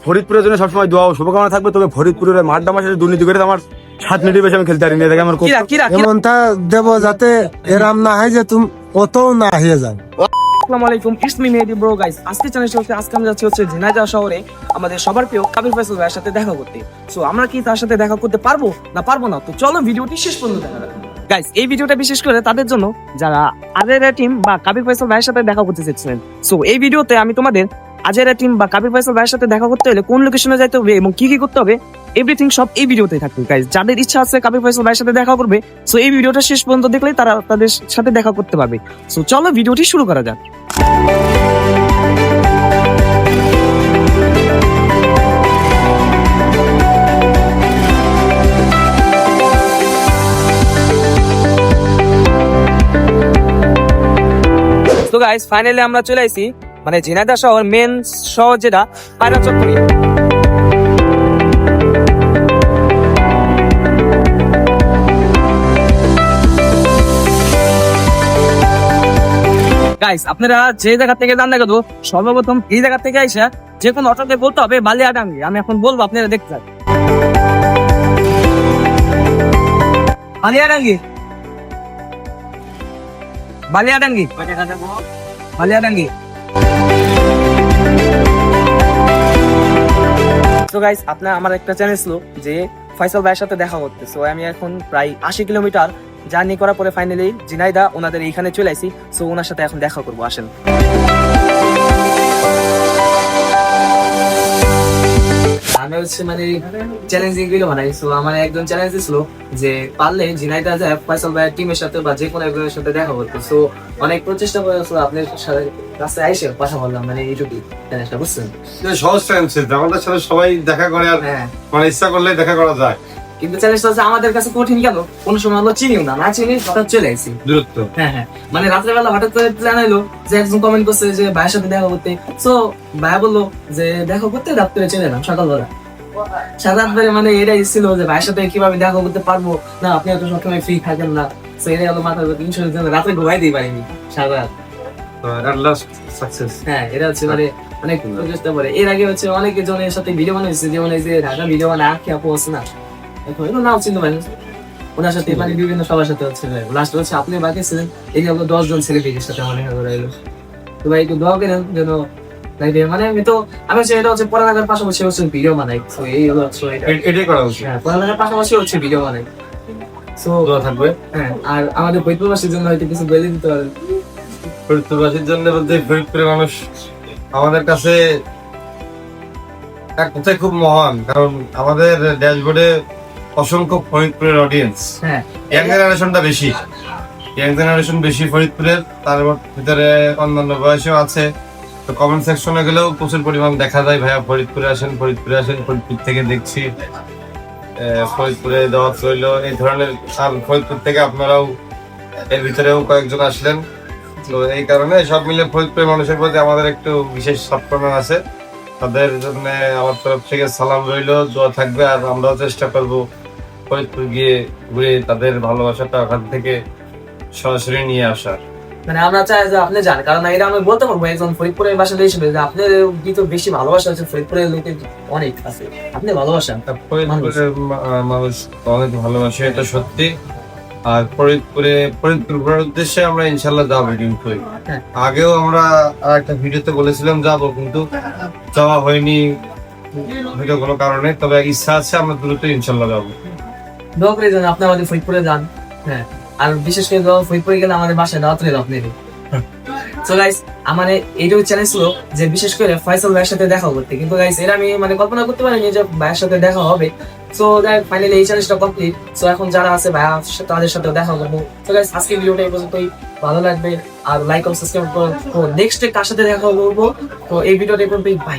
ফরিদপুরের জন্য সবসময় দোয়া ও শুভকামনা থাকবে। তবে ফরিদপুরের মাঠটা মাসে দুর্নীতি করে আমার 7 মিনিটের বেশি আমি খেলতে পারি না। দেখে আমার এমনটা দেব যাতে এরাম না হয় যে তুমি অতও না হয়ে যান। আসসালামু আলাইকুম, it's me Mehedi bro guys. আজকে চ্যানেলটা হচ্ছে আজকে আমি যাচ্ছি ঝিনাইদহ শহরে আমাদের সবার প্রিয় কাবির ফয়সাল ভাইয়ের সাথে দেখা করতে। সো আমরা কি তার সাথে দেখা করতে পারবো না? তো চলো ভিডিওটি শেষ পর্যন্ত দেখা যাক। গাইস, এই ভিডিওটা বিশেষ করে তাদের জন্য যারা আজেরা টিম বা কাবির ফয়সাল ভাইয়ের সাথে দেখা করতে চাচ্ছিলেন। সো এই ভিডিওতে আমি তোমাদের আজেরা টিম বা কাবির ফয়সাল ভাইয়ের সাথে দেখা করতে হলে কোন লোকেশনে যাইতে হবে এবং কি করতে হবে এভরিথিং সব এই ভিডিওতে থাকবে। গাইস, যাদের ইচ্ছা আছে কাবির ফয়সাল ভাইয়ের সাথে দেখা করবে, সো এই ভিডিওটা শেষ পর্যন্ত দেখলে তারা তাদের সাথে দেখা করতে পারবে। সো চলো ভিডিওটি শুরু করা যাক। তো গাইস, ফাইনালি আমরা চলে আসি মানে ঝিনাইদহ শহর মেন শহর যেটা পায়রা চত্বরে। গাইস, আপনারা যে জায়গা থেকে যান না কেন সর্বপ্রথম এই জায়গা থেকে আইসা যে কোনো অটোতে বলতে হবে বালিয়াডাঙ্গি। আমি এখন বলবো, আপনারা দেখতে যান। বালিয়াডাঙ্গি বালিয়াডাঙ্গি বালিয়াডাঙ্গি। তো গাইস, আপনার আমার একটা চ্যানেল ছিল যে ফয়সাল ভাইয়ের সাথে দেখা করতে। সো আমি এখন প্রায় 80 কিলোমিটার জার্নি করার পরে ফাইনালি ঝিনাইদহ ওনাদের এইখানে চলে আসি। সো ওনার সাথে এখন দেখা করবো, আসেন। আমি হচ্ছে মানে চ্যালেঞ্জিং ভিডিও বানাই। সো আমার একজন চ্যালেঞ্জ ছিল যে পারলে ঝিনাইদহ যায় ফয়সাল ভাইয়ের টিমের সাথে বা যে কোনো একজনের সাথে দেখা করতে। সো অনেক প্রচেষ্টা করেছিল আপনার কাছে আইসে পাশা বললাম মানে এইটুকুই চ্যালেঞ্জটা, বুঝছেন? সহজ চ্যালেঞ্জ, আমাদের সাথে সবাই দেখা করে আর মানে ইচ্ছা করলে দেখা করা যায়। কিন্তু চ্যালেঞ্জটা হচ্ছে আমাদের কাছে কঠিন কেন, কোন সময় আমরা চিনিও না চিনি হঠাৎ চলে আসি দূরত্ব। হ্যাঁ, মানে রাত্রেবেলা হঠাৎ করে প্ল্যান এলো যে একজন কমেন্ট করছে যে ভাইয়ের সাথে দেখা করতে। সো ভাইয়া বললো যে দেখা করতে, রাত্রে চলে এলাম সকালবেলা। সারা রাত ধরে মানে এটাই ছিল যে ভাইয়ের সাথে কিভাবে দেখা করতে পারবো না, আপনি এত সবসময় ফ্রি থাকেন না। সো এটাই হলো মাথার টেনশনের জন্য রাত্রে ঘুমাই দিই পারিনি সারা রাত। হ্যাঁ, এটা হচ্ছে মানে অনেক প্রচেষ্টা করে। এর আগে হচ্ছে অনেক জনের সাথে ভিডিও বানাইছে, যেমন এই যে ঢাকা ভিডিও বানা আঁকি আপু আছে না, নাও চিনতে পারেন, ওনার সাথে মানে বিভিন্ন সবার সাথে হচ্ছে লাস্ট হচ্ছে আপনি বাকি ছিলেন। এই যে আমরা 10 জন সেলিব্রিটির সাথে আমার দেখা করে এলো। তো ভাই একটু দোয়া করেন যেন মানে আমি এটা হচ্ছে পড়ালেখার পাশাপাশি হচ্ছে ভিডিও বানাই। তো এই হলো এটাই করা উচিত। হ্যাঁ, পড়ালেখার পাশাপাশি হচ্ছে ভিডিও বানাই। সো দোয়া থাকবে। হ্যাঁ, আর আমাদের ফরিদপুরবাসীর জন্য হয়তো কিছু বলে দিতে পারেন। ফরিদপুরবাসীর জন্য বলতে ফরিদপুরের মানুষ আমাদের কাছে এক কথায় খুব মহান, কারণ আমাদের ড্যাশবোর্ডে অসংখ্য ফরিদপুরের অডিয়েন্স। হ্যাঁ, ইয়াং জেনারেশন বেশি ফরিদপুরের, তার ভিতরে অন্যান্য বয়সেও আছে। তো কমেন্ট সেকশনে গেলেও প্রচুর পরিমাণ দেখা যায় ভাইয়া ফরিদপুরে আসেন, ফরিদপুর থেকে দেখছি, ফরিদপুরে দেওয়া রইল এই ধরনের। আর ফরিদপুর থেকে আপনারাও এর ভিতরেও কয়েকজন আসলেন। তো এই কারণে সব মিলে ফরিদপুরের মানুষের প্রতি আমাদের একটু বিশেষ সম্মান আছে। তাদের জন্য আমার তরফ থেকে সালাম রইল, দোয়া থাকবে। আর আমরাও চেষ্টা করবো ফরিদপুর গিয়ে ঘুরে তাদের ভালোবাসাটা ওখান থেকে সরাসরি নিয়ে আসার। মানে আমরা চাই যে আপনি যান, কারণ এটা আমি বলতে পারবো একজন ফরিদপুরের বাসিন্দা হিসেবে যে আপনার কিন্তু বেশি ভালোবাসা আছে ফরিদপুরের লোকের অনেক আছে, আপনি ভালোবাসেন ফরিদপুরের মানুষ অনেক ভালোবাসে, এটা সত্যি। আর ফরিদপুর ঘোরার উদ্দেশ্যে আমরা ইনশাল্লাহ যাবো। কিন্তু আগেও আমরা আর একটা ভিডিওতে বলেছিলাম যাবো, কিন্তু যাওয়া হয়নি হয়তো কোনো কারণে। তবে ইচ্ছা আছে, আমরা দ্রুত ইনশাল্লাহ যাবো। দোয়া করে যান আপনি আমাদের ফরিদপুরে যান। হ্যাঁ, আর বিশেষ করে ফরিদপুরে গেলে আমাদের বাসায় দাওয়াত রইল আপনি। সো গাইস, আমার এইটুকু চ্যালেঞ্জ ছিল যে বিশেষ করে ফয়সাল ভাইয়ের সাথে দেখা করতে, কিন্তু গাইস এটা আমি মানে কল্পনা করতে পারিনি যে ভাইয়ের সাথে দেখা হবে। সো ফাইনালি এই চ্যালেঞ্জটা কমপ্লিট। সো এখন যারা আছে ভাইয়া তাদের সাথে দেখা করবো। সো গাইস, আজকে ভিডিওটা এই পর্যন্তই। ভালো লাগবে আর লাইক ও সাবস্ক্রাইব করো। নেক্সট কার সাথে দেখা করবো তো এই ভিডিওটা এই পর্যন্তই। বাই।